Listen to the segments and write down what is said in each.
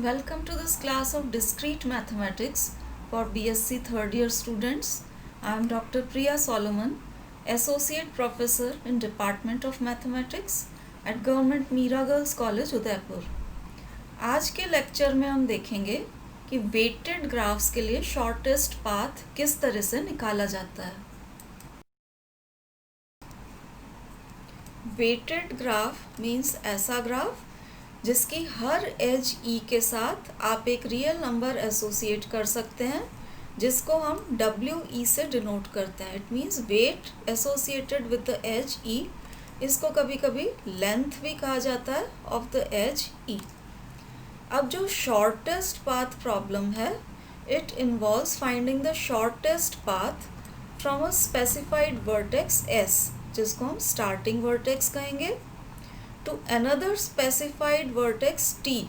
Welcome to this class of Discrete Mathematics for BSc third year students. I am Dr. Priya Solomon, Associate Professor in Department of Mathematics at Government Mira Girls College, Udaipur. आज के lecture में हम देखेंगे कि weighted graphs के लिए shortest path किस तरह से निकाला जाता है। वेटेड ग्राफ मीन्स ऐसा ग्राफ जिसकी हर एज ई के साथ आप एक रियल नंबर एसोसिएट कर सकते हैं, जिसको हम डब्ल्यू ई से डिनोट करते हैं। It means weight associated with the edge E. इसको कभी कभी लेंथ भी कहा जाता है ऑफ द एज ई। अब जो शॉर्टेस्ट पाथ प्रॉब्लम है, it involves finding the shortest path from a specified vertex S, जिसको हम स्टार्टिंग वर्टेक्स कहेंगे, to another specified vertex T,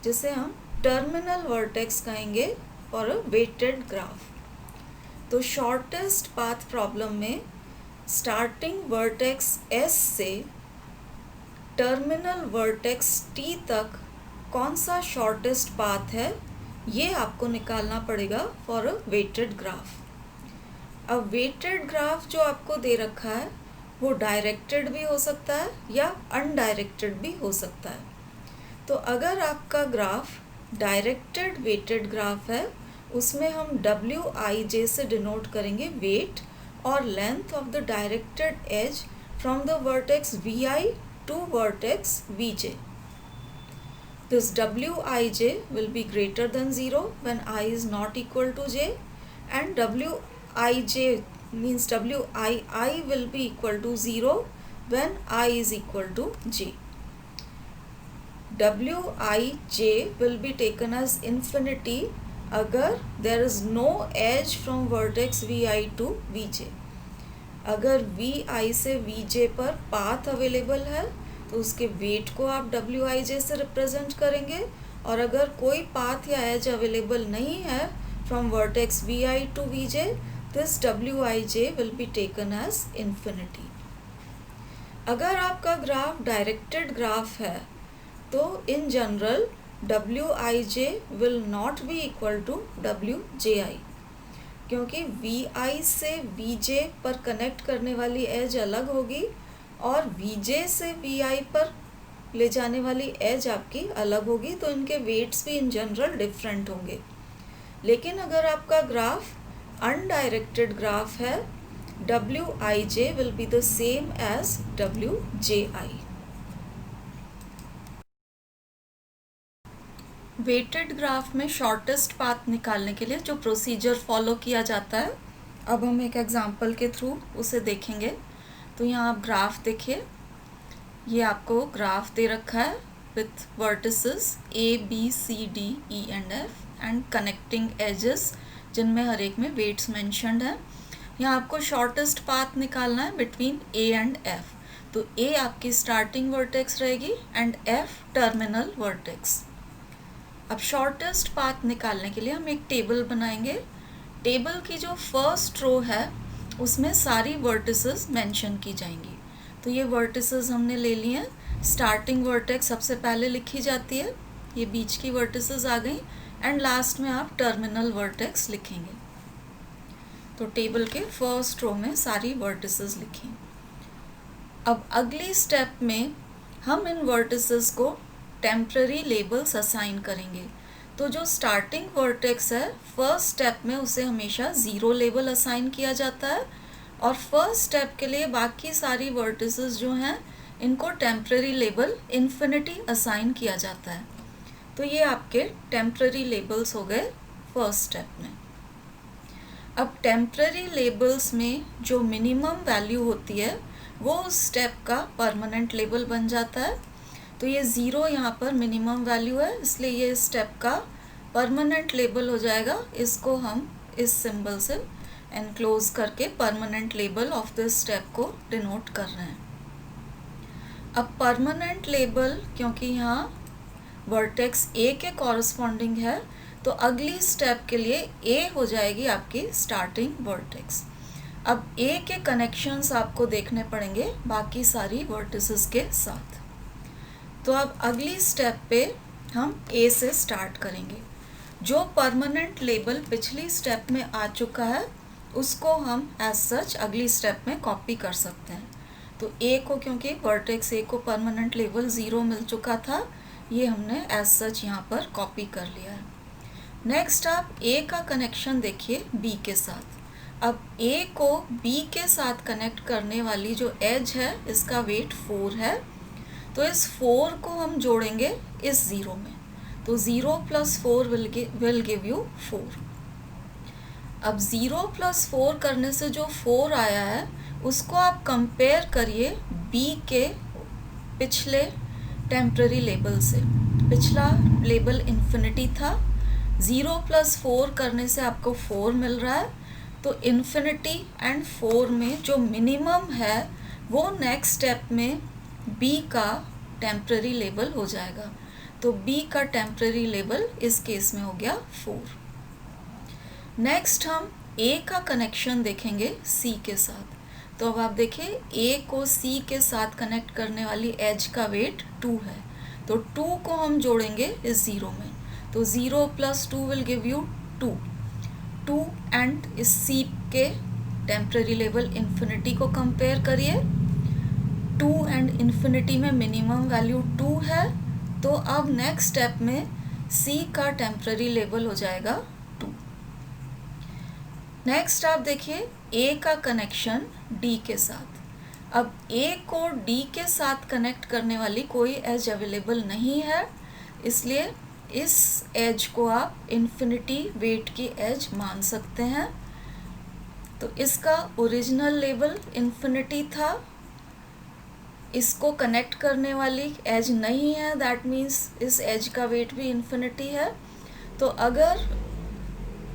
जिसे हम टर्मिनल वर्टेक्स कहेंगे फॉर अ वेटेड ग्राफ। तो शॉर्टेस्ट पाथ प्रॉब्लम में स्टार्टिंग वर्टेक्स एस से टर्मिनल वर्टेक्स टी तक कौन सा शॉर्टेस्ट पाथ है, ये आपको निकालना पड़ेगा फॉर अ वेटेड ग्राफ। अब वेटेड ग्राफ जो आपको दे रखा है वो डायरेक्टेड भी हो सकता है या अनडायरेक्टेड भी हो सकता है। तो अगर आपका ग्राफ डायरेक्टेड वेटेड ग्राफ है, उसमें हम डब्ल्यू आई जे से डिनोट करेंगे वेट और length of the directed edge from the vertex V I to vertex V J. This W I J will be greater than 0 when I is not equal to j, and wij means Wii will be equal to 0 when I is equal to j. Wij will be taken as infinity अगर there is no edge from vertex vi to vj। अगर vi से vj पर path available है तो उसके wait को आप wij से रिप्रेजेंट करेंगे, और अगर कोई पाथ या एज अवेलेबल नहीं है from vertex vi to vj, this wij will be taken as infinity। अगर आपका ग्राफ डायरेक्टेड ग्राफ है तो in general wij will not be equal to wji, क्योंकि vi से vj पर कनेक्ट करने वाली एज अलग होगी और vj से vi पर ले जाने वाली एज आपकी अलग होगी, तो इनके वेट्स भी इन जनरल डिफरेंट होंगे। लेकिन अगर आपका ग्राफ अनडायरेक्टेड ग्राफ है, wij will be the same as wji। Weighted graph में शॉर्टेस्ट पाथ निकालने के लिए जो प्रोसीजर फॉलो किया जाता है, अब हम एक एग्जांपल के थ्रू उसे देखेंगे। तो यहाँ आप ग्राफ देखिए, ये आपको ग्राफ दे रखा है with vertices A B C D E and F and connecting edges, जिनमें हर एक में वेट्स मेंशन्ड है। यहाँ आपको शॉर्टेस्ट पाथ निकालना है बिटवीन ए एंड एफ। तो ए आपकी स्टार्टिंग वर्टेक्स रहेगी एंड एफ टर्मिनल वर्टेक्स। अब शॉर्टेस्ट पाथ निकालने के लिए हम एक टेबल बनाएंगे। टेबल की जो फर्स्ट रो है उसमें सारी वर्टिसेस मेंशन की जाएंगी। तो ये वर्टिसेस हमने ले लिए हैं। स्टार्टिंग वर्टेक्स सबसे पहले लिखी जाती है, ये बीच की वर्टिसेस आ गई, एंड लास्ट में आप टर्मिनल वर्टेक्स लिखेंगे। तो टेबल के फर्स्ट रो में सारी वर्टिसेस लिखी। अब अगली स्टेप में हम इन वर्टिसेस को टेम्पररी लेबल्स असाइन करेंगे। तो जो स्टार्टिंग वर्टेक्स है, फर्स्ट स्टेप में उसे हमेशा 0 लेबल असाइन किया जाता है, और फर्स्ट स्टेप के लिए बाकी सारी वर्टिसेस जो हैं इनको टेम्पररी लेबल इन्फिनिटी असाइन किया जाता है। तो ये आपके टेम्पररी लेबल्स हो गए फर्स्ट स्टेप में। अब टेम्पररी लेबल्स में जो मिनिमम वैल्यू होती है वो उस स्टेप का परमानेंट लेबल बन जाता है। तो ये 0 यहाँ पर मिनिमम वैल्यू है, इसलिए ये स्टेप का परमानेंट लेबल हो जाएगा। इसको हम इस सिंबल से एनक्लोज करके permanent label of this step को डिनोट कर रहे हैं। अब परमानेंट लेबल क्योंकि यहाँ वर्टेक्स ए के कॉरस्पॉन्डिंग है, तो अगली स्टेप के लिए ए हो जाएगी आपकी स्टार्टिंग वर्टेक्स। अब ए के कनेक्शंस आपको देखने पड़ेंगे बाकी सारी वर्टिसेस के साथ। तो अब अगली स्टेप पे हम ए से स्टार्ट करेंगे। जो परमानेंट लेबल पिछली स्टेप में आ चुका है उसको हम एज सच अगली स्टेप में कॉपी कर सकते हैं। तो ए को, क्योंकि वर्टेक्स ए को परमानेंट लेबल 0 मिल चुका था, ये हमने एज सच यहाँ पर कॉपी कर लिया है। नेक्स्ट आप ए का कनेक्शन देखिए बी के साथ। अब ए को बी के साथ कनेक्ट करने वाली जो एज है इसका वेट 4 है, तो इस 4 को हम जोड़ेंगे इस 0 में, तो 0 + 4 विल गिव यू 4। अब 0 + 4 करने से जो 4 आया है उसको आप कंपेयर करिए बी के पिछले टेम्पररी लेबल से। पिछला लेबल इन्फिनिटी था, 0 + 4 करने से आपको 4 मिल रहा है, तो इन्फिनिटी एंड 4 में जो मिनिमम है वो नेक्स्ट स्टेप में बी का टेम्पररी लेबल हो जाएगा। तो बी का टेम्पररी लेबल इस केस में हो गया 4। नेक्स्ट हम ए का कनेक्शन देखेंगे सी के साथ। तो अब आप देखिए ए को सी के साथ कनेक्ट करने वाली एज का वेट 2 है, तो 2 को हम जोड़ेंगे इस 0 में, तो 0 + 2 विल गिव यू 2 एंड इस सी के टेम्पररी लेवल इन्फिनिटी को कंपेयर करिए। 2 एंड इन्फिनिटी में मिनिमम वैल्यू 2 है, तो अब नेक्स्ट स्टेप में सी का टेम्पररी लेवल हो जाएगा 2। नेक्स्ट आप देखिए ए का कनेक्शन डी के साथ। अब ए को डी के साथ कनेक्ट करने वाली कोई एज अवेलेबल नहीं है, इसलिए इस एज को आप इन्फिनिटी वेट की एज मान सकते हैं। तो इसका ओरिजिनल लेबल इन्फिनिटी था, इसको कनेक्ट करने वाली एज नहीं है, दैट मीन्स इस एज का वेट भी इन्फिनिटी है। तो अगर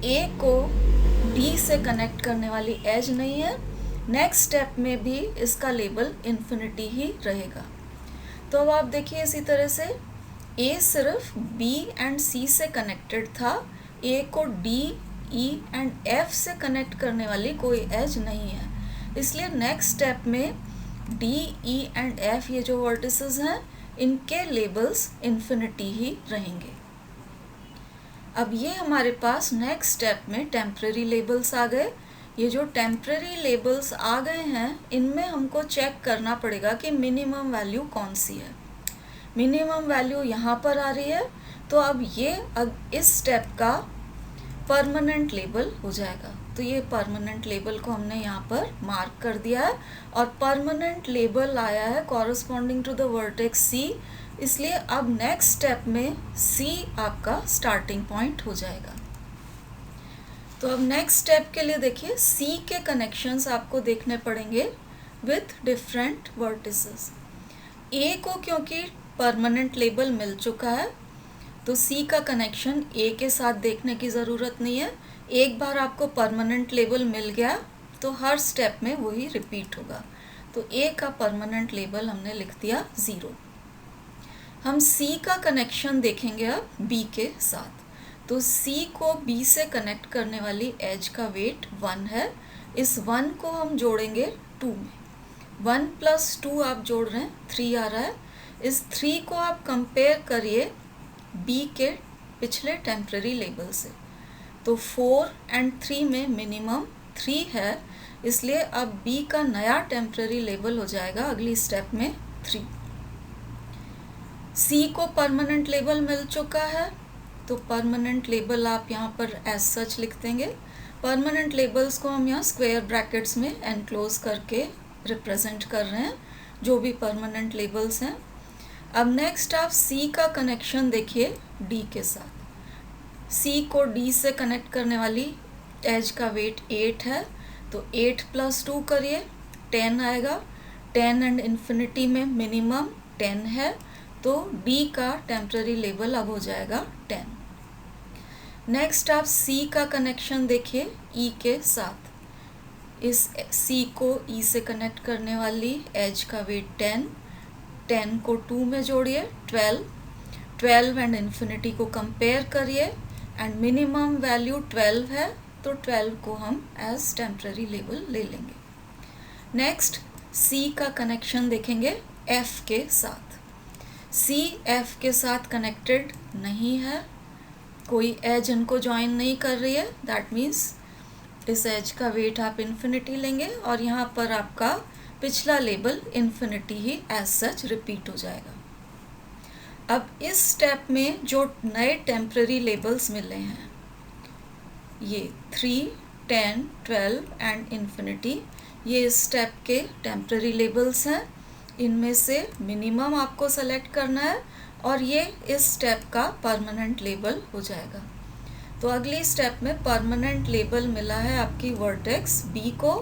ए को डी से कनेक्ट करने वाली एज नहीं है, नेक्स्ट स्टेप में भी इसका लेबल इन्फिनिटी ही रहेगा। तो अब आप देखिए इसी तरह से ए सिर्फ बी एंड सी से कनेक्टेड था, ए को डी, ई एंड एफ से कनेक्ट करने वाली कोई एज नहीं है, इसलिए नेक्स्ट स्टेप में डी, ई एंड एफ ये जो वर्टिसेस हैं इनके लेबल्स इन्फिनिटी ही रहेंगे। अब ये हमारे पास नेक्स्ट स्टेप में टेम्पररी लेबल्स आ गए। ये जो टेम्पररी लेबल्स आ गए हैं इनमें हमको चेक करना पड़ेगा कि मिनिमम वैल्यू कौन सी है। मिनिमम वैल्यू यहाँ पर आ रही है, तो अब ये इस स्टेप का परमानेंट लेबल हो जाएगा। तो ये परमानेंट लेबल को हमने यहाँ पर मार्क कर दिया है और परमानेंट लेबल आया है कॉरस्पॉन्डिंग टू द वर्टेक्स सी, इसलिए अब नेक्स्ट स्टेप में सी आपका स्टार्टिंग पॉइंट हो जाएगा। तो अब नेक्स्ट स्टेप के लिए देखिए सी के कनेक्शंस आपको देखने पड़ेंगे विथ डिफरेंट वर्टिसेस। ए को क्योंकि परमानेंट लेबल मिल चुका है तो सी का कनेक्शन ए के साथ देखने की ज़रूरत नहीं है। एक बार आपको परमानेंट लेबल मिल गया तो हर स्टेप में वही रिपीट होगा। तो ए का परमानेंट लेबल हमने लिख दिया 0। हम सी का कनेक्शन देखेंगे अब बी के साथ। तो सी को बी से कनेक्ट करने वाली एज का वेट 1 है, इस 1 को हम जोड़ेंगे 2 में। 1 + 2 आप जोड़ रहे हैं 3 आ रहा है, इस 3 को आप कंपेयर करिए बी के पिछले टेम्पररी लेबल से। तो 4 एंड 3 में मिनिमम 3 है, इसलिए अब बी का नया टेम्पररी लेबल हो जाएगा अगली स्टेप में 3। सी को परमानेंट लेबल मिल चुका है, तो परमानेंट लेबल आप यहाँ पर एज सच लिख देंगे। परमानेंट लेबल्स को हम यहाँ स्क्वायर ब्रैकेट्स में एनक्लोज करके रिप्रेजेंट कर रहे हैं जो भी परमानेंट लेबल्स हैं। अब नेक्स्ट आप सी का कनेक्शन देखिए डी के साथ। सी को डी से कनेक्ट करने वाली एज का वेट 8 है, तो 8 + 2 करिए 10 आएगा। 10 एंड इन्फिनिटी में मिनिमम 10 है, तो डी का टेम्पररी लेबल अब हो जाएगा 10। नेक्स्ट आप सी का कनेक्शन देखिए ई के साथ। इस सी को ई से कनेक्ट करने वाली एज का वेट 10, 10 को 2 में जोड़िए 12, 12 एंड इन्फिनिटी को कंपेयर करिए एंड मिनिमम वैल्यू 12 है, तो 12 को हम एज टेम्पररी लेबल ले लेंगे। नेक्स्ट सी का कनेक्शन देखेंगे एफ के साथ। सी एफ के साथ कनेक्टेड नहीं है, कोई एज इनको ज्वाइन नहीं कर रही है, दैट मीन्स इस एज का वेट आप इन्फिनिटी लेंगे और यहाँ पर आपका पिछला लेबल इन्फिनिटी ही एज सच रिपीट हो जाएगा। अब इस स्टेप में जो नए टेम्पररी लेबल्स मिले हैं, ये 3, 10, 12 एंड इन्फिनिटी, ये इस स्टेप के टेम्पररी लेबल्स हैं। इनमें से मिनिमम आपको सेलेक्ट करना है और ये इस स्टेप का परमानेंट लेबल हो जाएगा। तो अगली स्टेप में परमानेंट लेबल मिला है आपकी वर्टेक्स बी को,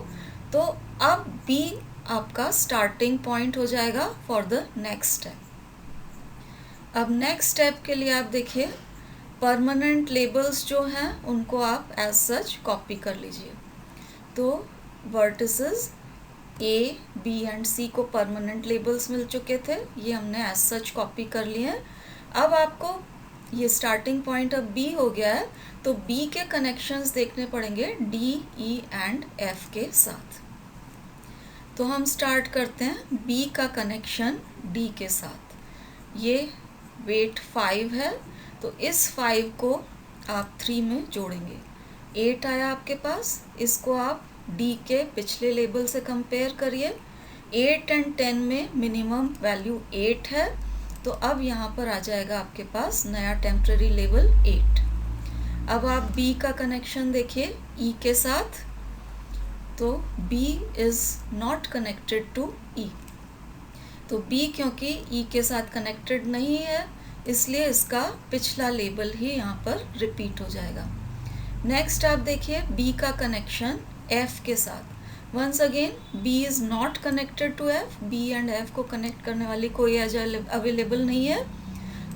तो अब बी आपका स्टार्टिंग पॉइंट हो जाएगा फॉर द नेक्स्ट स्टेप। अब नेक्स्ट स्टेप के लिए आप देखिए, परमानेंट लेबल्स जो हैं उनको आप एज सच कॉपी कर लीजिए। तो vertices A, B and C को परमानेंट लेबल्स मिल चुके थे, ये हमने एज सच कॉपी कर लिए हैं। अब आपको ये स्टार्टिंग पॉइंट अब बी हो गया है, तो बी के कनेक्शंस देखने पड़ेंगे डी, ई एंड एफ के साथ। तो हम स्टार्ट करते हैं बी का कनेक्शन डी के साथ। ये वेट 5 है, तो इस 5 को आप 3 में जोड़ेंगे। 8 आया आपके पास, इसको आप डी के पिछले लेबल से कंपेयर करिए। 8 एंड 10 में मिनिमम वैल्यू 8 है, तो अब यहाँ पर आ जाएगा आपके पास नया टेम्पररी लेबल 8। अब आप बी का कनेक्शन देखिए ई के साथ, तो B is not connected to E, तो बी क्योंकि ई के साथ कनेक्टेड नहीं है, इसलिए इसका पिछला लेबल ही यहाँ पर रिपीट हो जाएगा। नेक्स्ट आप देखिए बी का कनेक्शन एफ के साथ। Once again B is not connected to F, B and F को कनेक्ट करने वाली कोई एज अवेलेबल नहीं है,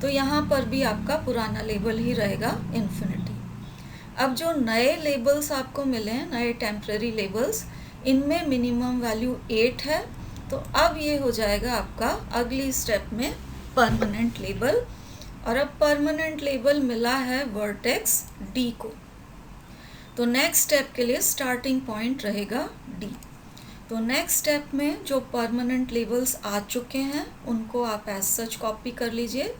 तो यहाँ पर भी आपका पुराना लेबल ही रहेगा इन्फिनिटी। अब जो नए लेबल्स आपको मिले हैं, नए टेम्पररी लेबल्स, इनमें मिनिमम वैल्यू 8 है, तो अब ये हो जाएगा आपका अगली स्टेप में परमानेंट लेबल। और अब परमानेंट लेबल मिला है वर्टेक्स डी को, तो नेक्स्ट स्टेप के लिए स्टार्टिंग पॉइंट रहेगा डी। तो नेक्स्ट स्टेप में जो परमानेंट लेबल्स आ चुके हैं उनको आप एज सच कॉपी कर लीजिए।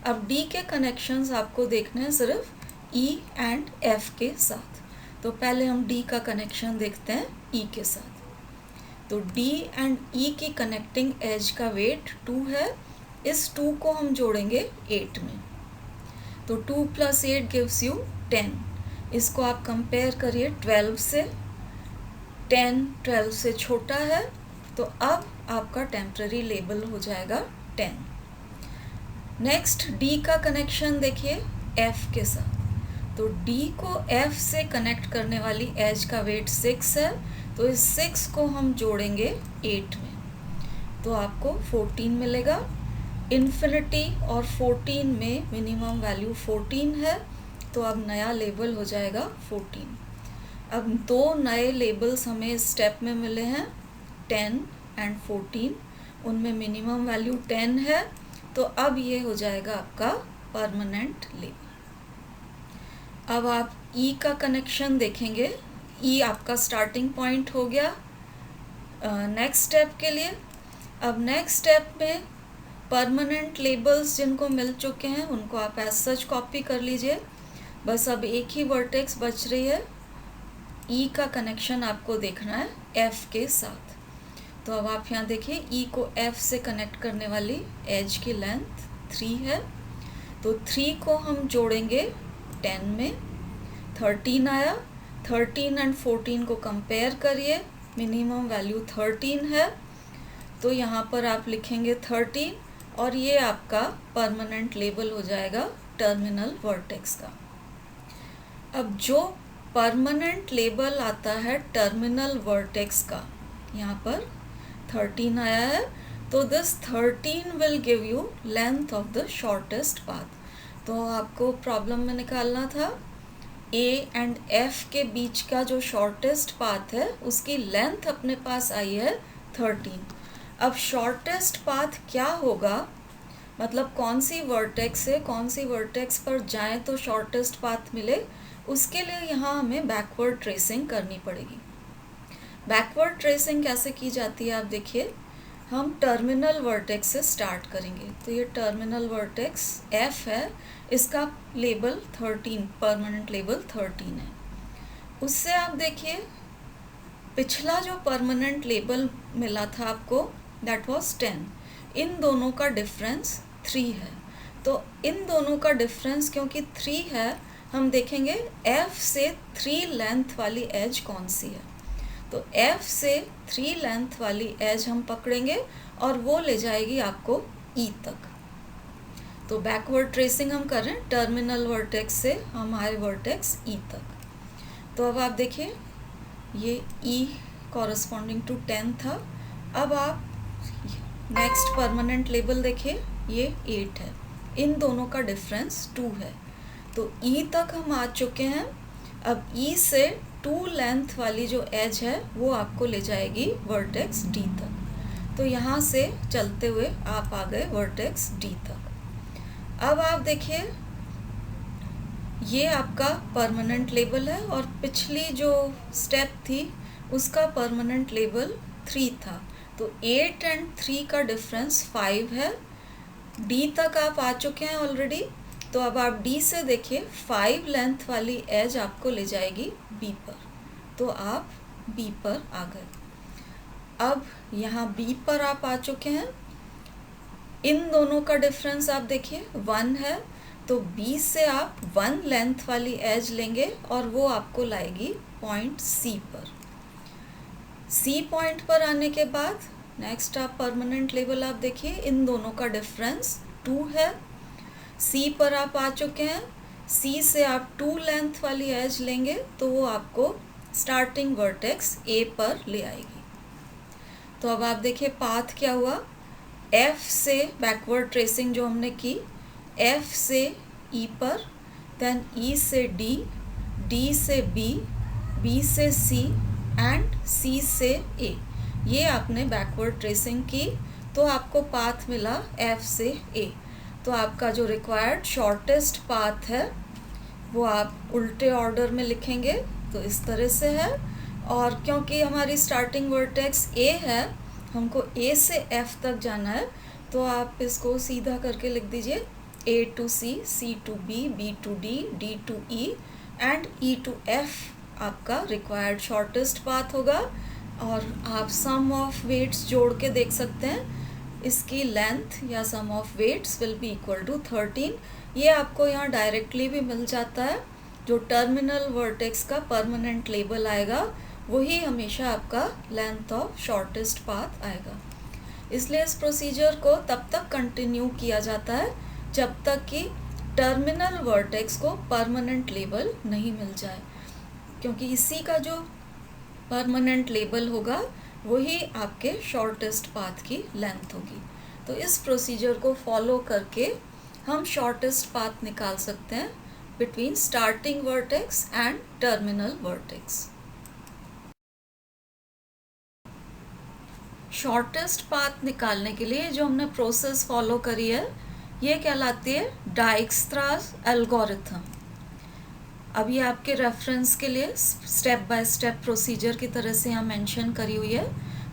अब डी के कनेक्शंस आपको देखने हैं सिर्फ ई एंड एफ के साथ। तो पहले हम डी का कनेक्शन देखते हैं ई के साथ। तो डी एंड ई की कनेक्टिंग एज का वेट 2 है, इस 2 को हम जोड़ेंगे 8 में, तो 2 + 8 गिव्स यू 10। इसको आप कंपेयर करिए 12 से, 10 12 से छोटा है, तो अब आपका टेम्पररी लेबल हो जाएगा 10। नेक्स्ट डी का कनेक्शन देखिए एफ के साथ। तो डी को एफ से कनेक्ट करने वाली एज का वेट 6 है, तो इस 6 को हम जोड़ेंगे 8 में, तो आपको 14 मिलेगा। इन्फिनिटी और 14 में मिनिमम वैल्यू 14 है, तो अब नया लेबल हो जाएगा 14। अब 2 नए लेबल्स हमें इस स्टेप में मिले हैं 10 एंड 14, उनमें मिनिमम वैल्यू 10 है, तो अब ये हो जाएगा आपका परमानेंट लेबल। अब आप ई का कनेक्शन देखेंगे, ई आपका स्टार्टिंग पॉइंट हो गया नेक्स्ट स्टेप के लिए। अब नेक्स्ट स्टेप में परमानेंट लेबल्स जिनको मिल चुके हैं उनको आप एज सच कॉपी कर लीजिए। बस अब एक ही वर्टेक्स बच रही है, ई का कनेक्शन आपको देखना है एफ के साथ। तो अब आप यहाँ देखिए ई को एफ से कनेक्ट करने वाली एज की लेंथ 3 है, तो 3 को हम जोड़ेंगे 10 में, 13 आया। 13 एंड 14 को कंपेयर करिए, मिनिमम वैल्यू 13 है, तो यहाँ पर आप लिखेंगे 13 और ये आपका परमानेंट लेबल हो जाएगा टर्मिनल वर्टेक्स का। अब जो परमानेंट लेबल आता है टर्मिनल वर्टेक्स का, यहाँ पर 13 आया है, तो this 13 will give you length of the shortest path. तो आपको प्रॉब्लम में निकालना था ए एंड एफ के बीच का जो शॉर्टेस्ट पाथ है उसकी लेंथ अपने पास आई है 13। अब शॉर्टेस्ट पाथ क्या होगा, मतलब कौन सी वर्टेक्स से कौन सी वर्टेक्स पर जाएं तो शॉर्टेस्ट पाथ मिले, उसके लिए यहाँ हमें बैकवर्ड ट्रेसिंग करनी पड़ेगी। बैकवर्ड ट्रेसिंग कैसे की जाती है आप देखिए, हम टर्मिनल वर्टेक्स से स्टार्ट करेंगे। तो ये टर्मिनल वर्टेक्स F है, इसका लेबल 13, परमानेंट लेबल 13 है। उससे आप देखिए पिछला जो परमानेंट लेबल मिला था आपको दैट वाज 10, इन दोनों का डिफरेंस 3 है। तो इन दोनों का डिफरेंस क्योंकि 3 है, हम देखेंगे F से 3 लेंथ वाली एज कौन सी है। तो F से 3 लेंथ वाली एज हम पकड़ेंगे और वो ले जाएगी आपको E तक। तो बैकवर्ड ट्रेसिंग हम कर रहे हैं, टर्मिनल वर्टेक्स से हम आए वर्टेक्स E तक। तो अब आप देखिए ये E कॉरस्पॉन्डिंग टू 10 था। अब आप नेक्स्ट परमानेंट लेबल देखिए, ये 8 है, इन दोनों का डिफरेंस 2 है। तो E तक हम आ चुके हैं। अब E से 2 लेंथ वाली जो एज है वो आपको ले जाएगी वर्टेक्स D तक। तो यहाँ से चलते हुए आप आ गए वर्टेक्स D तक। अब आप देखिए ये आपका परमानेंट लेबल है और पिछली जो स्टेप थी उसका परमानेंट लेबल 3 था। तो 8 एंड 3 का डिफरेंस 5 है। D तक आप आ चुके हैं ऑलरेडी। तो अब आप D से देखिए 5 लेंथ वाली एज आपको ले जाएगी B पर। तो आप B पर आ गए। अब यहाँ B पर आप आ चुके हैं। इन दोनों का डिफरेंस आप देखिए 1 है। तो B से आप 1 लेंथ वाली एज लेंगे और वो आपको लाएगी पॉइंट C पर। C पॉइंट पर आने के बाद नेक्स्ट आप परमानेंट लेवल आप देखिए, इन दोनों का डिफरेंस 2 है। C पर आप आ चुके हैं। C से आप 2 लेंथ वाली एज लेंगे तो वो आपको स्टार्टिंग वर्टेक्स A पर ले आएगी। तो अब आप देखिए पाथ क्या हुआ, F से बैकवर्ड ट्रेसिंग जो हमने की, F से E पर, देन E से D, D से B, B से C एंड C से A। ये आपने बैकवर्ड ट्रेसिंग की तो आपको पाथ मिला F से A। तो आपका जो रिक्वायर्ड शॉर्टेस्ट पाथ है वो आप उल्टे ऑर्डर में लिखेंगे, तो इस तरह से है। और क्योंकि हमारी स्टार्टिंग वर्टेक्स A है, हमको A से F तक जाना है, तो आप इसको सीधा करके लिख दीजिए A to C, C to B, B to D, D to E and E to F आपका रिक्वायर्ड शॉर्टेस्ट पाथ होगा। और आप सम ऑफ वेट्स जोड़ के देख सकते हैं, इसकी लेंथ या sum of weights will be equal to 13। ये आपको यहाँ डायरेक्टली भी मिल जाता है। जो टर्मिनल वर्टेक्स का परमानेंट लेबल आएगा वही हमेशा आपका लेंथ ऑफ शॉर्टेस्ट पाथ आएगा। इसलिए इस प्रोसीजर को तब तक कंटिन्यू किया जाता है जब तक कि टर्मिनल वर्टेक्स को परमानेंट लेबल नहीं मिल जाए, क्योंकि इसी का जो परमानेंट लेबल होगा वही आपके शॉर्टेस्ट पाथ की लेंथ होगी। तो इस प्रोसीजर को फॉलो करके हम शॉर्टेस्ट पाथ निकाल सकते हैं between starting vertex and terminal vertex. Shortest path निकालने के लिए जो हमने प्रोसेस फॉलो करी है ये कहलाती है डाइक्स्ट्रास एल्गोरिथम। अब ये आपके रेफरेंस के लिए स्टेप बाय स्टेप प्रोसीजर की तरह से यहाँ मेंशन करी हुई है।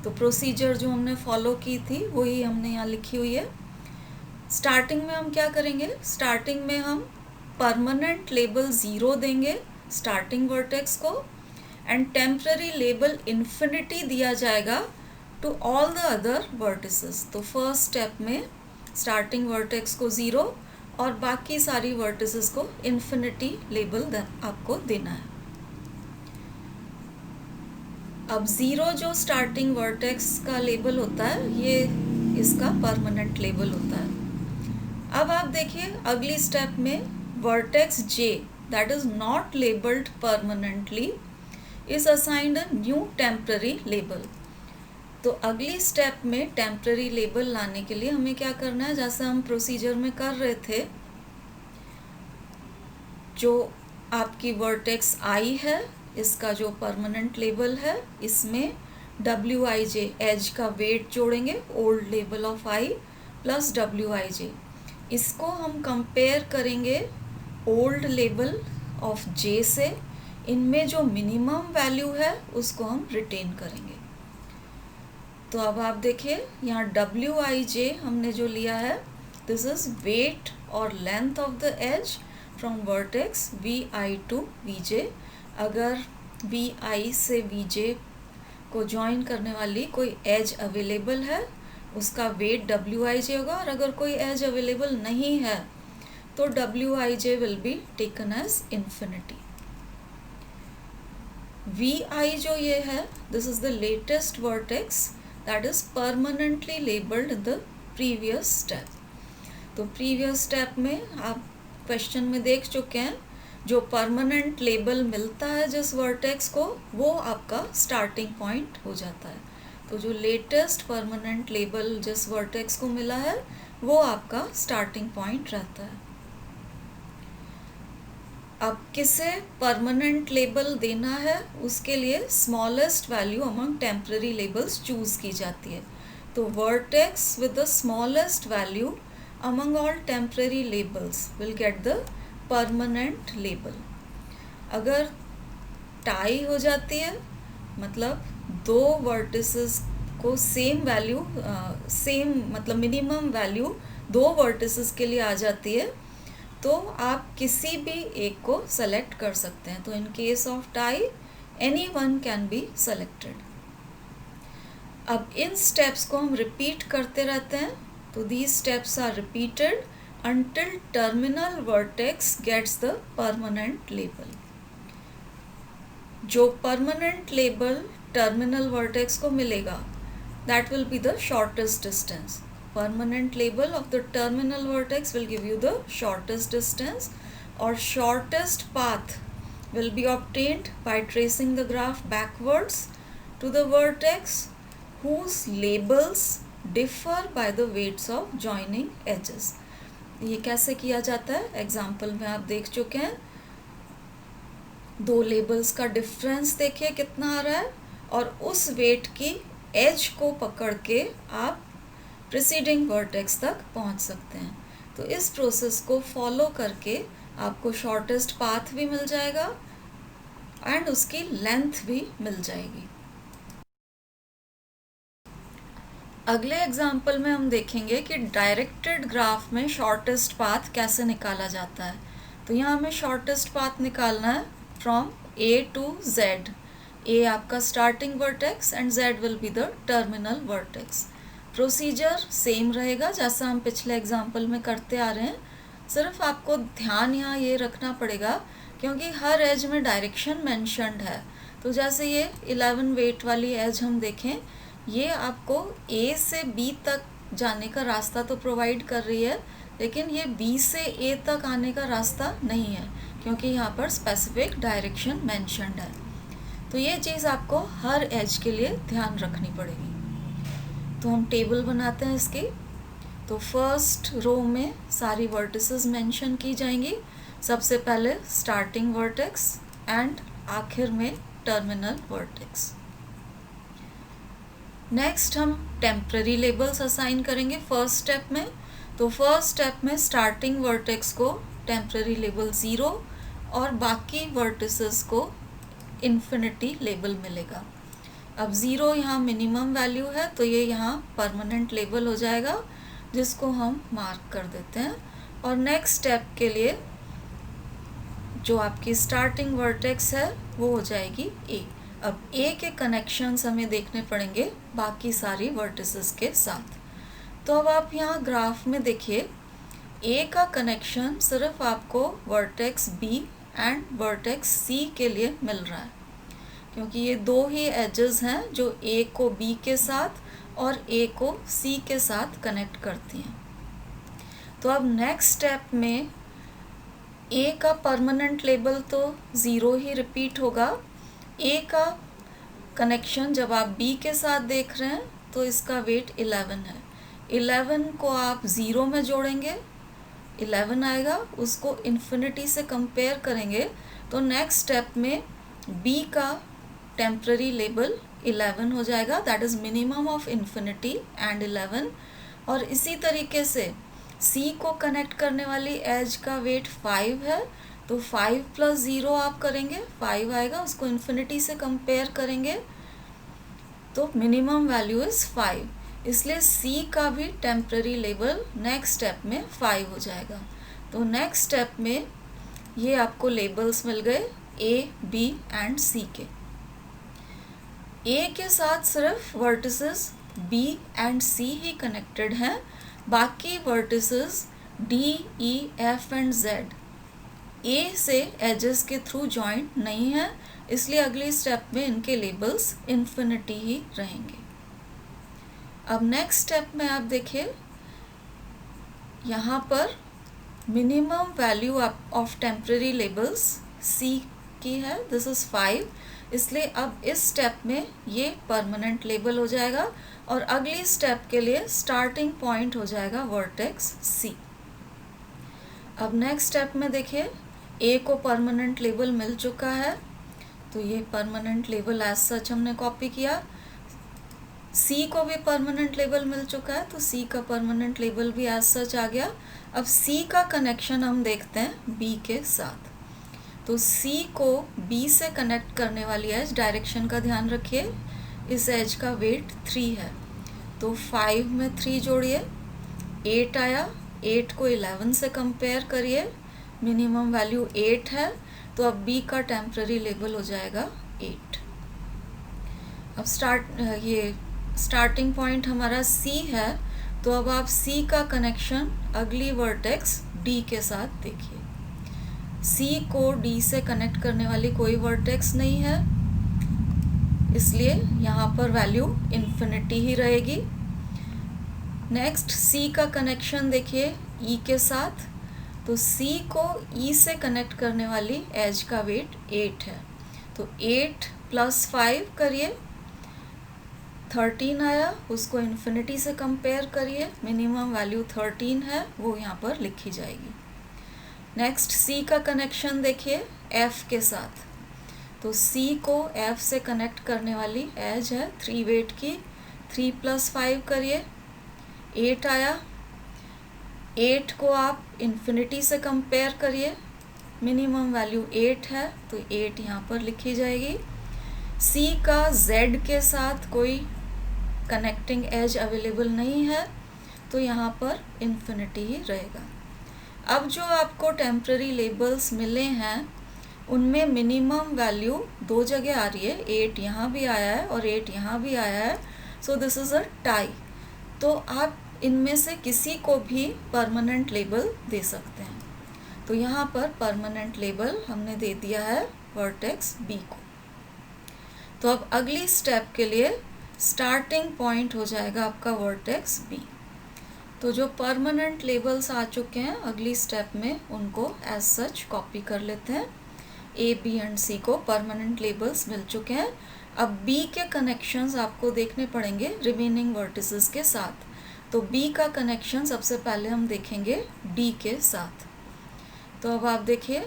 तो प्रोसीजर जो हमने फॉलो की थी वही हमने यहाँ लिखी हुई है। स्टार्टिंग में हम क्या करेंगे, स्टार्टिंग में हम परमानेंट लेबल 0 देंगे स्टार्टिंग वर्टेक्स को एंड टेम्पररी लेबल इन्फिनिटी दिया जाएगा to all the other vertices. तो फर्स्ट स्टेप में स्टार्टिंग वर्टेक्स को 0 और बाकी सारी वर्टिसेस को इन्फिनिटी लेबल आपको देना है। अब 0 जो स्टार्टिंग वर्टेक्स का लेबल होता है ये इसका परमानेंट लेबल होता है। अब आप देखिए अगली स्टेप में vertex J that is not labelled permanently is assigned a new temporary label. तो अगली स्टेप में टेम्पररी लेबल लाने के लिए हमें क्या करना है, जैसे हम प्रोसीजर में कर रहे थे, जो आपकी वर्टेक्स I है इसका जो परमानेंट लेबल है इसमें Wij एज का वेट जोड़ेंगे, old label of I plus Wij। इसको हम कंपेयर करेंगे ओल्ड लेबल ऑफ J से, इनमें जो मिनिमम वैल्यू है उसको हम रिटेन करेंगे। तो अब आप देखिए यहाँ Wij हमने जो लिया है, दिस इज वेट और length of the edge from vertex Vi to Vj। अगर Vi से Vj को ज्वाइन करने वाली कोई एज अवेलेबल है, उसका वेट Wij होगा, और अगर कोई एज अवेलेबल नहीं है तो Wij will be taken as infinity. Vi जो ये है, this is the latest vertex that is permanently labelled in the previous step. तो प्रीवियस स्टेप में आप क्वेश्चन में देख चुके हैं, जो परमानेंट लेबल मिलता है जिस वर्टेक्स को, वो आपका स्टार्टिंग पॉइंट हो जाता है। तो जो लेटेस्ट परमानेंट लेबल जिस वर्टेक्स को मिला है वो आपका स्टार्टिंग पॉइंट रहता है। अब किसे परमानेंट लेबल देना है, उसके लिए smallest value among temporary labels choose की जाती है। तो vertex with the smallest value among all temporary labels will get the permanent label। अगर टाई हो जाती है, मतलब दो वर्टिसेस को सेम वैल्यू मतलब मिनिमम वैल्यू दो वर्टिसेस के लिए आ जाती है, तो आप किसी भी एक को सेलेक्ट कर सकते हैं। तो in case of tie any one can be selected. अब इन स्टेप्स को हम रिपीट करते रहते हैं। तो these steps are repeated until terminal vertex gets the permanent label। जो permanent label terminal vertex को मिलेगा, that will be the shortest distance। Permanent label of the terminal vertex will give you the shortest distance, और shortest path will be obtained by tracing the graph backwards to the vertex whose labels differ by the weights of joining edges। ये कैसे किया जाता है, example में आप देख चुके हैं। दो लेबल्स का डिफरेंस देखिए कितना आ रहा है, और उस वेट की एज को पकड़ के आप प्रीसीडिंग वर्टेक्स तक पहुंच सकते हैं। तो इस प्रोसेस को फॉलो करके आपको शॉर्टेस्ट पाथ भी मिल जाएगा एंड उसकी लेंथ भी मिल जाएगी। अगले एग्जाम्पल में हम देखेंगे कि डायरेक्टेड ग्राफ में शॉर्टेस्ट पाथ कैसे निकाला जाता है। तो यहाँ हमें शॉर्टेस्ट पाथ निकालना है from A to Z। A आपका starting vertex and Z will be the terminal vertex. Procedure same रहेगा जैसा हम पिछले एग्जाम्पल में करते आ रहे हैं, सिर्फ आपको ध्यान यहाँ ये रखना पड़ेगा क्योंकि हर एज में डायरेक्शन मेंशन्ड है। तो जैसे ये 11 वेट वाली एज हम देखें, ये आपको A से B तक जाने का रास्ता तो प्रोवाइड कर रही है, लेकिन ये B से A तक आने का रास्ता नहीं है क्योंकि यहाँ पर स्पेसिफिक डायरेक्शन मेंशन्ड है। तो ये चीज़ आपको हर एज के लिए ध्यान रखनी पड़ेगी। तो हम टेबल बनाते हैं इसकी। तो फर्स्ट रो में सारी वर्टिसेस मेंशन की जाएंगी। सबसे पहले स्टार्टिंग वर्टेक्स एंड आखिर में टर्मिनल वर्टेक्स। नेक्स्ट हम टेम्पररी लेबल्स असाइन करेंगे फर्स्ट स्टेप में। तो फर्स्ट स्टेप में स्टार्टिंग वर्टेक्स को टेम्पररी लेबल 0 और बाकी वर्टिसेस को इन्फिनिटी लेबल मिलेगा। अब 0 यहाँ मिनिमम वैल्यू है, तो ये यहाँ परमानेंट लेबल हो जाएगा, जिसको हम मार्क कर देते हैं। और नेक्स्ट स्टेप के लिए जो आपकी स्टार्टिंग वर्टेक्स है वो हो जाएगी A। अब A के कनेक्शंस हमें देखने पड़ेंगे बाकी सारी वर्टिसेस के साथ। तो अब आप यहाँ ग्राफ में देखिए, A का कनेक्शन सिर्फ आपको vertex B and vertex C के लिए मिल रहा है, क्योंकि ये दो ही एजेस हैं जो A को B के साथ और A को C के साथ कनेक्ट करती हैं। तो अब नेक्स्ट स्टेप में A का परमानेंट लेबल तो 0 ही रिपीट होगा। A का कनेक्शन जब आप B के साथ देख रहे हैं तो इसका वेट 11 है। 11 को आप 0 में जोड़ेंगे, 11 आएगा, उसको इन्फिनिटी से कंपेयर करेंगे तो नेक्स्ट स्टेप में B का टेम्पररी लेबल 11 हो जाएगा, that is minimum of infinity and 11। और इसी तरीके से C को कनेक्ट करने वाली एज का वेट 5 है, तो 5 + 0 आप करेंगे, 5 आएगा, उसको इन्फिनिटी से कंपेयर करेंगे तो मिनिमम वैल्यू इज़ 5, इसलिए सी का भी टेम्पररी लेबल नेक्स्ट स्टेप में 5 हो जाएगा। तो नेक्स्ट स्टेप में ये आपको लेबल्स मिल गए ए, बी एंड सी के। ए के साथ सिर्फ वर्टिसेस बी एंड सी ही कनेक्टेड हैं, बाकी vertices D, E, F and Z A से एजेस के थ्रू जॉइंट नहीं है, इसलिए अगली स्टेप में इनके लेबल्स इन्फिनिटी ही रहेंगे। अब नेक्स्ट स्टेप में आप देखिए, यहाँ पर minimum value of temporary labels C की है, दिस इज़ 5, इसलिए अब इस स्टेप में ये परमानेंट लेबल हो जाएगा और अगली स्टेप के लिए स्टार्टिंग पॉइंट हो जाएगा वर्टेक्स सी। अब नेक्स्ट स्टेप में देखिए, ए को परमानेंट लेबल मिल चुका है, तो ये परमानेंट लेबल एज सच हमने कॉपी किया। सी को भी परमानेंट लेबल मिल चुका है, तो सी का परमानेंट लेबल भी एज सच आ गया। अब सी का कनेक्शन हम देखते हैं बी के साथ। तो सी को बी से कनेक्ट करने वाली एज, डायरेक्शन का ध्यान रखिए, इस एज का वेट 3 है, तो 5 में 3 जोड़िए, 8 आया, 8 को 11 से कंपेयर करिए, मिनिमम वैल्यू 8 है, तो अब बी का टेम्पररी लेबल हो जाएगा 8। अब स्टार्टिंग पॉइंट हमारा सी है, तो अब आप सी का कनेक्शन अगली वर्टेक्स डी के साथ देखिए। सी को डी से कनेक्ट करने वाली कोई वर्टेक्स नहीं है, इसलिए यहाँ पर वैल्यू इन्फिनिटी ही रहेगी। नेक्स्ट सी का कनेक्शन देखिए ई के साथ, तो सी को ई से कनेक्ट करने वाली एज का वेट 8 है, तो 8 + 5 करिए, 13 आया, उसको इन्फिनिटी से कंपेयर करिए, मिनिमम वैल्यू 13 है, वो यहाँ पर लिखी जाएगी। नेक्स्ट सी का कनेक्शन देखिए एफ के साथ, तो सी को एफ से कनेक्ट करने वाली एज है 3 वेट की, 3 + 5 करिए, 8 आया, 8 को आप इन्फिनिटी से कंपेयर करिए, मिनिमम वैल्यू 8 है, तो 8 यहाँ पर लिखी जाएगी। सी का जेड के साथ कोई कनेक्टिंग एज अवेलेबल नहीं है, तो यहाँ पर इन्फिनिटी ही रहेगा। अब जो आपको टेम्पररी लेबल्स मिले हैं, उनमें मिनिमम वैल्यू 2 जगह आ रही है, 8 यहाँ भी आया है और 8 यहाँ भी आया है, so this is a tie. तो आप इनमें से किसी को भी परमानेंट लेबल दे सकते हैं। तो यहाँ पर परमानेंट लेबल हमने दे दिया है वर्टेक्स बी को। तो अब अगली स्टेप के लिए स्टार्टिंग पॉइंट हो जाएगा आपका वर्टेक्स बी। तो जो परमानेंट लेबल्स आ चुके हैं, अगली स्टेप में उनको एज सच कॉपी कर लेते हैं। ए, बी एंड सी को परमानेंट लेबल्स मिल चुके हैं। अब बी के कनेक्शंस आपको देखने पड़ेंगे रिमेनिंग वर्टिसेस के साथ। तो बी का कनेक्शन सबसे पहले हम देखेंगे डी के साथ। तो अब आप देखिए,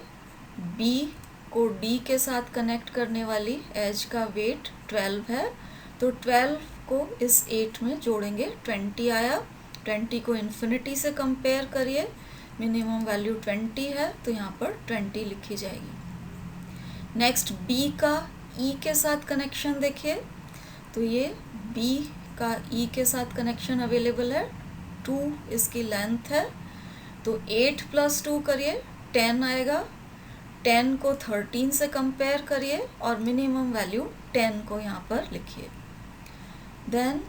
बी को डी के साथ कनेक्ट करने वाली एज का वेट 12 है, तो 12 को इस 8 में जोड़ेंगे, 20 आया, 20 को इन्फिनिटी से कंपेयर करिए, मिनिमम वैल्यू 20 है, तो यहाँ पर 20 लिखी जाएगी। नेक्स्ट बी का ई के साथ कनेक्शन देखिए, तो ये बी का ई के साथ कनेक्शन अवेलेबल है, 2 इसकी लेंथ है, तो 8 + 2 करिए, 10 आएगा, 10 को 13 से कंपेयर करिए और मिनिमम वैल्यू 10 को यहाँ पर लिखिए। देन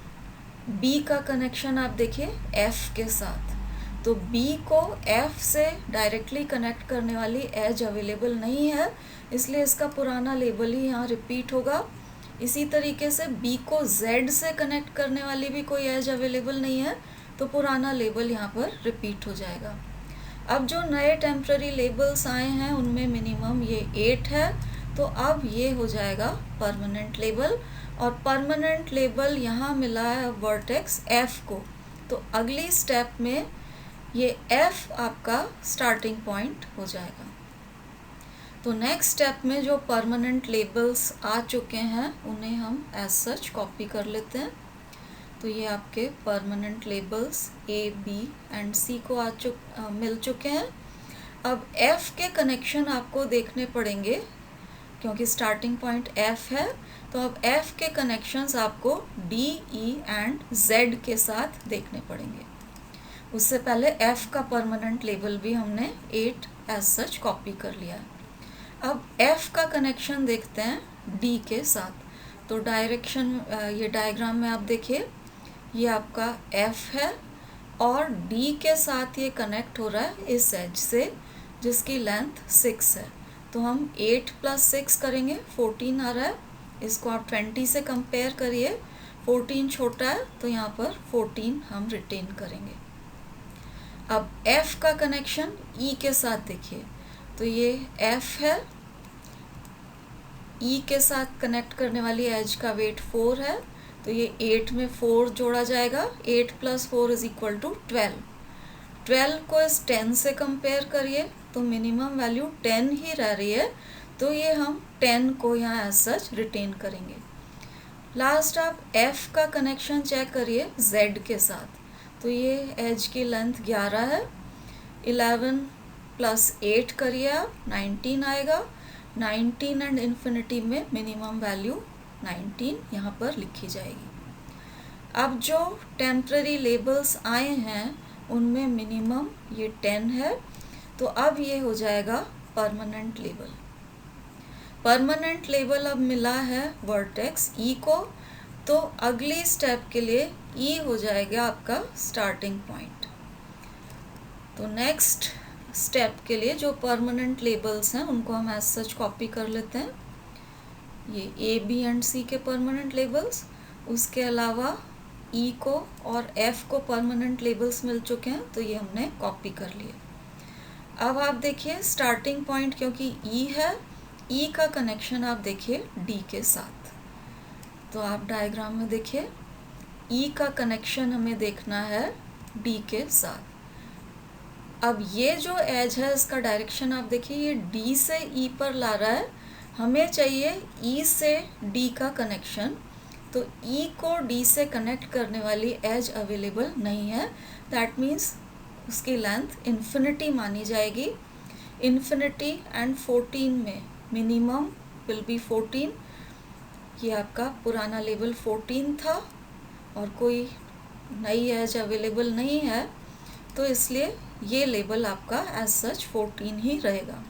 बी का कनेक्शन आप देखिए एफ के साथ, तो बी को एफ से डायरेक्टली कनेक्ट करने वाली एज अवेलेबल नहीं है, इसलिए इसका पुराना लेबल ही यहाँ रिपीट होगा। इसी तरीके से बी को जेड से कनेक्ट करने वाली भी कोई एज अवेलेबल नहीं है, तो पुराना लेबल यहाँ पर रिपीट हो जाएगा। अब जो नए टेम्पररी लेबल्स आए हैं उनमें मिनिमम ये 8 है, तो अब ये हो जाएगा परमानेंट लेबल, और परमानेंट लेबल यहाँ मिला है वर्टेक्स एफ को, तो अगली स्टेप में ये एफ आपका स्टार्टिंग पॉइंट हो जाएगा। तो नेक्स्ट स्टेप में जो परमानेंट लेबल्स आ चुके हैं उन्हें हम एज सच कॉपी कर लेते हैं। तो ये आपके permanent labels A, B and C को मिल चुके हैं। अब एफ के कनेक्शन आपको देखने पड़ेंगे, क्योंकि स्टार्टिंग पॉइंट एफ है, तो अब F के कनेक्शंस आपको D, E एंड Z के साथ देखने पड़ेंगे। उससे पहले F का परमानेंट लेबल भी हमने 8 एज सच कॉपी कर लिया है। अब F का कनेक्शन देखते हैं D के साथ। तो ये डायग्राम में आप देखिए, ये आपका F है और D के साथ ये कनेक्ट हो रहा है इस एज से, जिसकी लेंथ 6 है। तो हम 8 + 6 करेंगे, 14 आ रहा है। इसको आप 20 से कंपेयर करिए, 14 छोटा है तो यहाँ पर 14 हम रिटेन करेंगे। अब F का कनेक्शन E के साथ देखिए, तो ये F है, E के साथ कनेक्ट करने वाली एज का वेट 4 है, तो ये 8 में 4 जोड़ा जाएगा, 8 + 4 = 12। 12 को इस 10 से कंपेयर करिए तो मिनिमम वैल्यू 10 ही रह रही है, तो ये हम 10 को यहाँ एज सच रिटेन करेंगे। लास्ट आप F का कनेक्शन चेक करिए Z के साथ, तो ये एज की लेंथ 11 है, 11 + 8 करिए आप, 19 आएगा। 19 एंड इन्फिनिटी में मिनिमम वैल्यू 19 यहाँ पर लिखी जाएगी। अब जो टेम्पररी लेबल्स आए हैं उनमें मिनिमम ये 10 है, तो अब ये हो जाएगा परमानेंट लेबल। परमानेंट लेबल अब मिला है वर्टेक्स E को, तो अगली स्टेप के लिए E हो जाएगा आपका स्टार्टिंग पॉइंट। तो नेक्स्ट स्टेप के लिए जो परमानेंट लेबल्स हैं उनको हम एज सच कॉपी कर लेते हैं। ये A, B एंड C के परमानेंट लेबल्स, उसके अलावा E को और F को परमानेंट लेबल्स मिल चुके हैं, तो ये हमने कॉपी कर लिए। अब आप देखिए स्टार्टिंग पॉइंट क्योंकि E है, E का कनेक्शन आप देखिए D के साथ। तो आप डायग्राम में देखिए E का कनेक्शन हमें देखना है D के साथ। अब ये जो एज है इसका डायरेक्शन आप देखिए, ये D से E पर ला रहा है, हमें चाहिए E से D का कनेक्शन। तो E को D से कनेक्ट करने वाली एज अवेलेबल नहीं है, दैट मीन्स उसकी लेंथ इन्फिनिटी मानी जाएगी। इन्फिनिटी एंड 14 में मिनिमम विल बी 14। ये आपका पुराना लेबल 14 था और कोई नई एज अवेलेबल नहीं है, तो इसलिए ये लेबल आपका एज सच 14 ही रहेगा।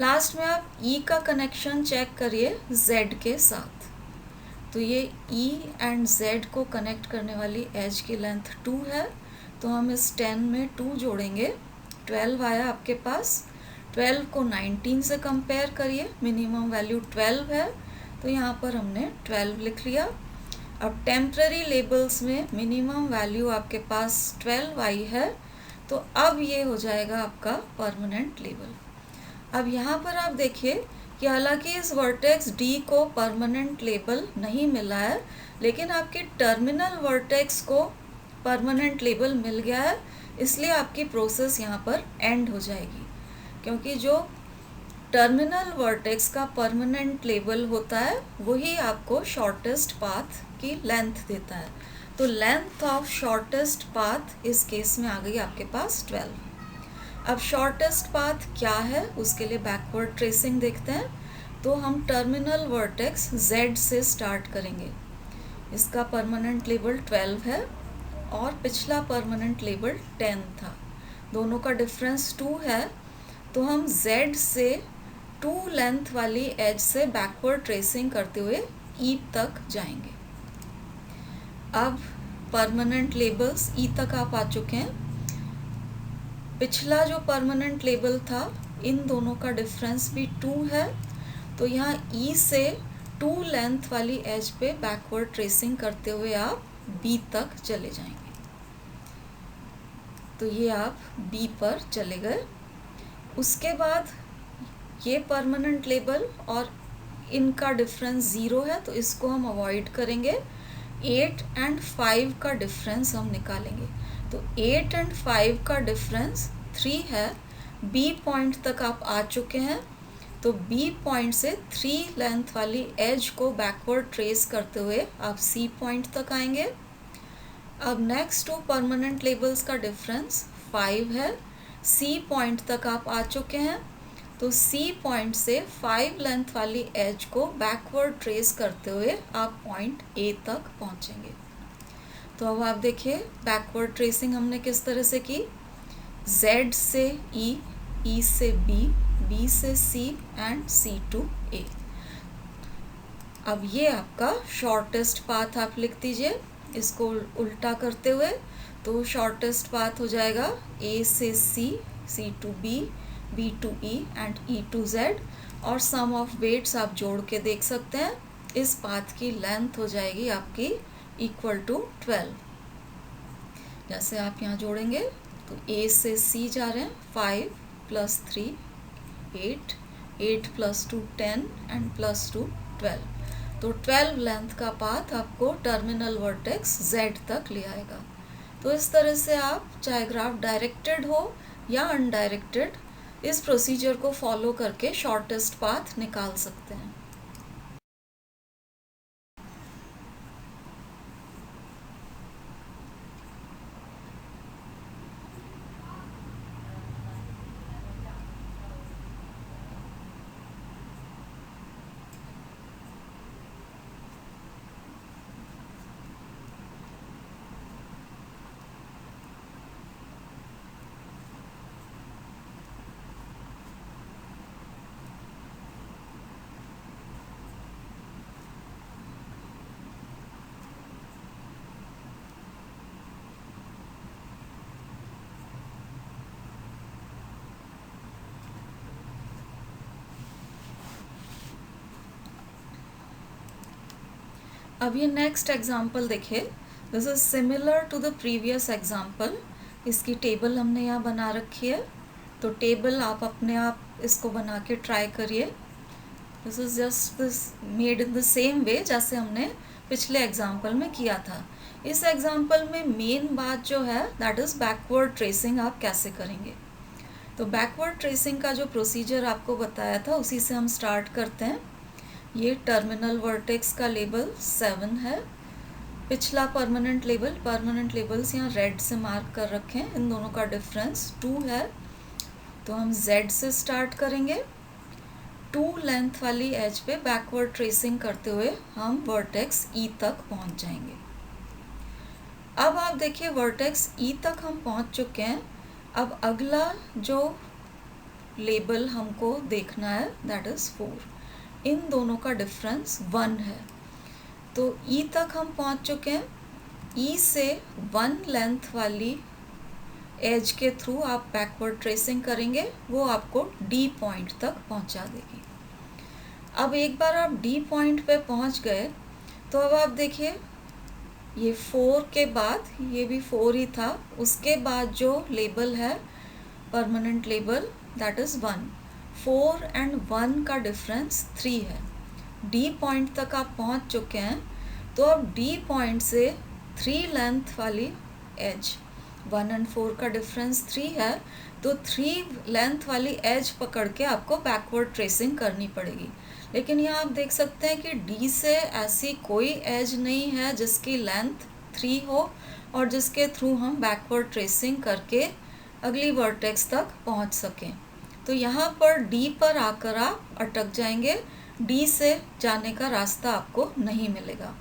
लास्ट में आप E का कनेक्शन चेक करिए Z के साथ। तो ये E एंड Z को कनेक्ट करने वाली एज की लेंथ 2 है, तो हम इस 10 में 2 जोड़ेंगे, 12 आया आपके पास। 12 को 19 से कंपेयर करिए, मिनिमम वैल्यू 12 है, तो यहाँ पर हमने 12 लिख लिया। अब टेम्पररी लेबल्स में मिनिमम वैल्यू आपके पास 12 आई है, तो अब ये हो जाएगा आपका परमानेंट लेबल। अब यहाँ पर आप देखिए कि हालांकि इस वर्टेक्स D को परमानेंट लेबल नहीं मिला है, लेकिन आपके टर्मिनल वर्टेक्स को परमानेंट लेबल मिल गया है, इसलिए आपकी प्रोसेस यहाँ पर एंड हो जाएगी, क्योंकि जो टर्मिनल वर्टेक्स का परमानेंट लेबल होता है वही आपको शॉर्टेस्ट पाथ की लेंथ देता है। तो लेंथ ऑफ शॉर्टेस्ट पाथ इस केस में आ गई आपके पास 12। अब शॉर्टेस्ट पाथ क्या है उसके लिए बैकवर्ड ट्रेसिंग देखते हैं। तो हम टर्मिनल वर्टेक्स Z से स्टार्ट करेंगे। इसका परमानेंट लेबल 12 है और पिछला परमानेंट लेबल 10 था, दोनों का डिफरेंस 2 है, तो हम Z से 2 लेंथ वाली एज से बैकवर्ड ट्रेसिंग करते हुए E तक जाएंगे। अब परमानेंट लेबल्स E तक आप आ चुके हैं। पिछला जो परमानेंट लेबल था इन दोनों का डिफरेंस भी 2 है, तो यहाँ E से 2 लेंथ वाली एज पे बैकवर्ड ट्रेसिंग करते हुए आप B तक चले जाएंगे। तो ये आप B पर चले गए। उसके बाद ये परमानेंट लेबल और इनका डिफरेंस 0 है, तो इसको हम अवॉइड करेंगे। 8 एंड 5 का डिफरेंस हम निकालेंगे। तो 8 एंड 5 का डिफरेंस 3 है। B पॉइंट तक आप आ चुके हैं, तो B पॉइंट से 3 लेंथ वाली एज को बैकवर्ड ट्रेस करते हुए आप C पॉइंट तक आएंगे। अब नेक्स्ट 2 परमानेंट लेबल्स का डिफरेंस 5 है। C पॉइंट तक आप आ चुके हैं, तो सी पॉइंट से 5 लेंथ वाली एज को बैकवर्ड ट्रेस करते हुए आप पॉइंट ए तक पहुंचेंगे। तो अब आप देखिए बैकवर्ड ट्रेसिंग हमने किस तरह से की, Z से E, E से B, B से C and C to A। अब ये आपका शॉर्टेस्ट पाथ आप लिख दीजिए इसको उल्टा करते हुए। तो शॉर्टेस्ट पाथ हो जाएगा A से C, C to B, B to E and E to Z, और सम ऑफ वेट्स आप जोड़ के देख सकते हैं। इस पाथ की लेंथ हो जाएगी आपकी इक्वल टू 12। जैसे आप यहाँ जोड़ेंगे तो A से C जा रहे हैं 5 + 3 8, 8 + 2 10 एंड +2 12। तो 12 लेंथ का पाथ आपको टर्मिनल वर्टेक्स Z तक ले आएगा। तो इस तरह से आप चाहे ग्राफ डायरेक्टेड हो या अनडायरेक्टेड इस प्रोसीजर को फॉलो करके शॉर्टेस्ट पाथ निकाल सकते हैं। अब ये नेक्स्ट एग्जाम्पल देखिए, this is similar to the previous example. इसकी टेबल हमने यहाँ बना रखी है, तो टेबल आप अपने आप इसको बना के ट्राई करिए। This is just this made in the same way जैसे हमने पिछले एग्जाम्पल में किया था। इस एग्जाम्पल में मेन बात जो है दैट इज़ बैकवर्ड ट्रेसिंग आप कैसे करेंगे। तो बैकवर्ड ट्रेसिंग का जो प्रोसीजर आपको बताया था उसी से हम स्टार्ट करते हैं। ये टर्मिनल वर्टेक्स का लेबल 7 है। पिछला परमानेंट लेबल्स यहाँ रेड से मार्क कर रखे हैं, इन दोनों का डिफरेंस 2 है। तो हम Z से स्टार्ट करेंगे। 2 लेंथ वाली एज पे बैकवर्ड ट्रेसिंग करते हुए हम वर्टेक्स E तक पहुँच जाएंगे। अब आप देखिए वर्टेक्स E तक हम पहुँच चुके हैं। अब अगला जो लेबल हमको देखना है दैट इज़ 4। इन दोनों का डिफरेंस 1 है। तो E तक हम पहुंच चुके हैं। E से 1 लेंथ वाली एज के थ्रू आप बैकवर्ड ट्रेसिंग करेंगे, वो आपको D पॉइंट तक पहुंचा देगी। अब एक बार आप D पॉइंट पे पहुंच गए तो अब आप देखिए ये 4 के बाद ये भी 4 ही था, उसके बाद जो लेबल है permanent label that is 1। 4 and 1 का डिफरेंस 3 है। D पॉइंट तक आप पहुंच चुके हैं। तो अब D पॉइंट से 3 लेंथ वाली एज, 1 एंड 4 का डिफरेंस 3 है, तो 3 लेंथ वाली एज पकड़ के आपको बैकवर्ड ट्रेसिंग करनी पड़ेगी। लेकिन यहाँ आप देख सकते हैं कि D से ऐसी कोई एज नहीं है जिसकी लेंथ 3 हो और जिसके थ्रू हम बैकवर्ड ट्रेसिंग करके अगली वर्टेक्स तक पहुँच सकें। तो यहाँ पर D पर आकर आप अटक जाएंगे, D से जाने का रास्ता आपको नहीं मिलेगा।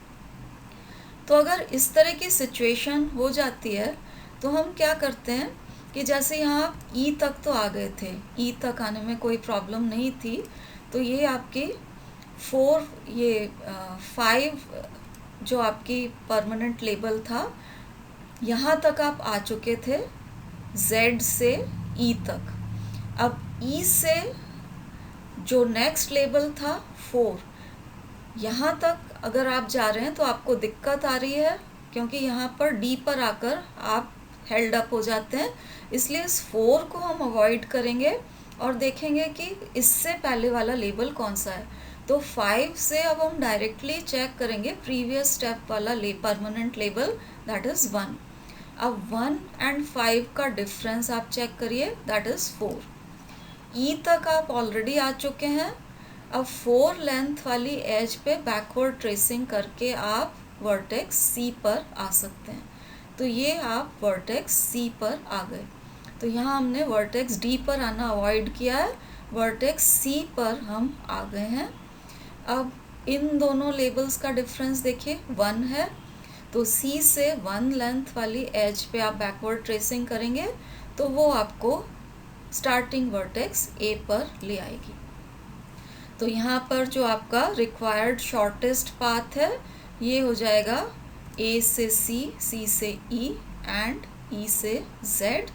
तो अगर इस तरह की सिचुएशन हो जाती है तो हम क्या करते हैं कि जैसे यहाँ आप E तक तो आ गए थे, E तक आने में कोई प्रॉब्लम नहीं थी। तो ये आपकी 5 जो आपकी परमानेंट लेबल था यहाँ तक आप आ चुके थे Z से E तक। अब E से जो नेक्स्ट लेबल था 4, यहाँ तक अगर आप जा रहे हैं तो आपको दिक्कत आ रही है क्योंकि यहाँ पर D पर आकर आप हेल्ड अप हो जाते हैं। इसलिए इस 4 को हम अवॉइड करेंगे और देखेंगे कि इससे पहले वाला लेबल कौन सा है। तो 5 से अब हम डायरेक्टली चेक करेंगे प्रीवियस स्टेप वाला परमानेंट लेबल दैट इज़ 1। अब 1 एंड 5 का डिफरेंस आप चेक करिए दैट इज़ 4। E तक आप ऑलरेडी आ चुके हैं। अब 4 लेंथ वाली एज पे बैकवर्ड ट्रेसिंग करके आप वर्टेक्स C पर आ सकते हैं। तो ये आप वर्टेक्स C पर आ गए। तो यहाँ हमने वर्टेक्स D पर आना अवॉइड किया है वर्टेक्स सी पर हम आ गए हैं। अब इन दोनों लेबल्स का डिफरेंस देखिए 1 है, तो सी से 1 लेंथ वाली एज पे आप बैकवर्ड ट्रेसिंग करेंगे तो वो आपको स्टार्टिंग वर्टेक्स ए पर ले आएगी। तो यहाँ पर जो आपका रिक्वायर्ड शॉर्टेस्ट पाथ है ये हो जाएगा ए से सी, सी से ई एंड ई से जेड।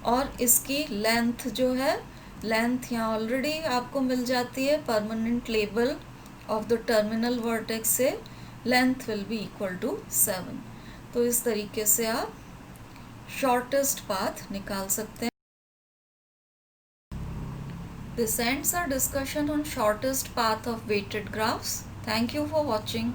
और इसकी लेंथ जो है, लेंथ यहाँ ऑलरेडी आपको मिल जाती है permanent label of the terminal vertex से, length will be equal to 7। तो इस तरीके से आप शॉर्टेस्ट पाथ निकाल सकते हैं। This ends our discussion on shortest path of weighted graphs. Thank you for watching.